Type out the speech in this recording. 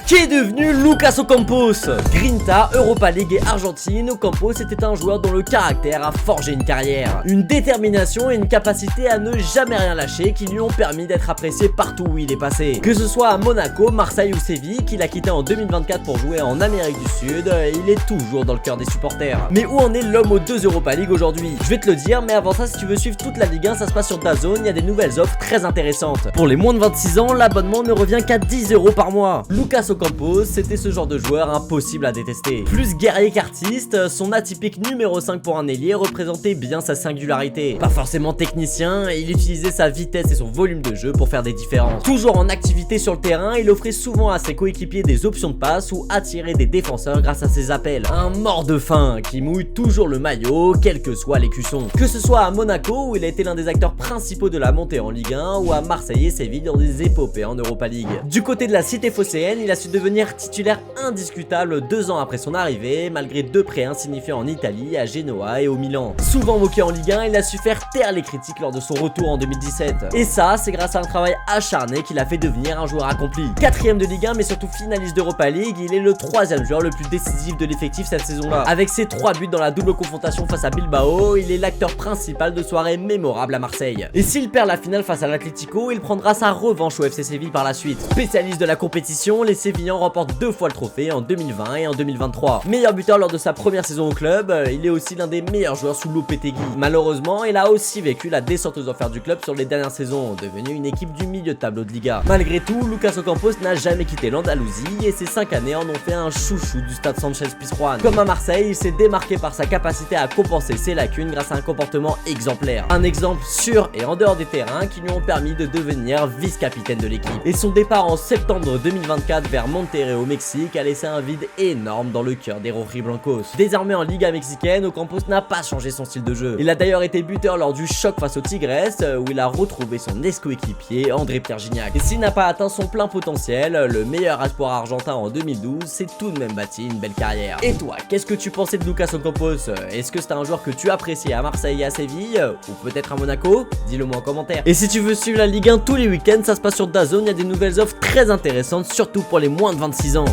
Qu'est devenu Lucas Ocampos? Grinta, Europa League et Argentine, Ocampos était un joueur dont le caractère a forgé une carrière. Une détermination et une capacité à ne jamais rien lâcher qui lui ont permis d'être apprécié partout où il est passé. Que ce soit à Monaco, Marseille ou Séville, qu'il a quitté en 2024 pour jouer en Amérique du Sud, il est toujours dans le cœur des supporters. Mais où en est l'homme aux 2 Europa League aujourd'hui? Je vais te le dire, mais avant ça, si tu veux suivre toute la Ligue 1, ça se passe sur DAZN, il y a des nouvelles offres très intéressantes. Pour les moins de 26 ans, l'abonnement ne revient qu'à 10 € par mois. Lucas Ocampos, c'était ce genre de joueur impossible à détester. Plus guerrier qu'artiste, son atypique numéro 5 pour un ailier représentait bien sa singularité. Pas forcément technicien, il utilisait sa vitesse et son volume de jeu pour faire des différences. Toujours en activité sur le terrain, il offrait souvent à ses coéquipiers des options de passe ou attirait des défenseurs grâce à ses appels. Un mort de faim qui mouille toujours le maillot, quels que soient les cuissons. Que ce soit à Monaco où il a été l'un des acteurs principaux de la montée en Ligue 1 ou à Marseille et Séville dans des épopées en Europa League. Du côté de la cité phocéenne, il a su devenir titulaire indiscutable 2 ans après son arrivée, malgré 2 prêts insignifiants en Italie, à Genoa et au Milan. Souvent moqué en Ligue 1, il a su faire taire les critiques lors de son retour en 2017. Et ça, c'est grâce à un travail acharné qu'il a fait devenir un joueur accompli. 4ème de Ligue 1, mais surtout finaliste d'Europa League, il est le 3ème joueur le plus décisif de l'effectif cette saison-là. Avec ses 3 buts dans la double confrontation face à Bilbao, il est l'acteur principal de soirées mémorables à Marseille. Et s'il perd la finale face à l'Atlético, il prendra sa revanche au FC Séville par la suite. Spécialiste de la compétition, les Sévillans remportent 2 fois le trophée en 2020 et en 2023. Meilleur buteur lors de sa première saison au club, il est aussi l'un des meilleurs joueurs sous Lopetegui. Malheureusement, il a aussi vécu la descente aux enfers du club sur les dernières saisons, devenu une équipe du milieu de tableau de Liga. Malgré tout, Lucas Ocampos n'a jamais quitté l'Andalousie et ces 5 années en ont fait un chouchou du stade Sanchez-Pizjuán. Comme à Marseille, il s'est démarqué par sa capacité à compenser ses lacunes grâce à un comportement exemplaire. Un exemple sur et en dehors des terrains qui lui ont permis de devenir vice-capitaine de l'équipe. Et son départ en septembre 2024 vers Monterrey au Mexique a laissé un vide énorme dans le cœur des Rojiblancos. Désormais en Liga mexicaine, Ocampos n'a pas changé son style de jeu. Il a d'ailleurs été buteur lors du choc face aux Tigres où il a retrouvé son ex-coéquipier André Pierre Gignac. Et s'il n'a pas atteint son plein potentiel, le meilleur espoir argentin en 2012 s'est tout de même bâti une belle carrière. Et toi, qu'est-ce que tu pensais de Lucas Ocampos? Est-ce que c'était un joueur que tu appréciais à Marseille et à Séville ou peut-être à Monaco? Dis-le moi en commentaire. Et si tu veux suivre la Ligue 1 tous les week-ends, ça se passe sur DAZN, il y a des nouvelles offres très intéressantes, surtout pour les moins de 26 ans.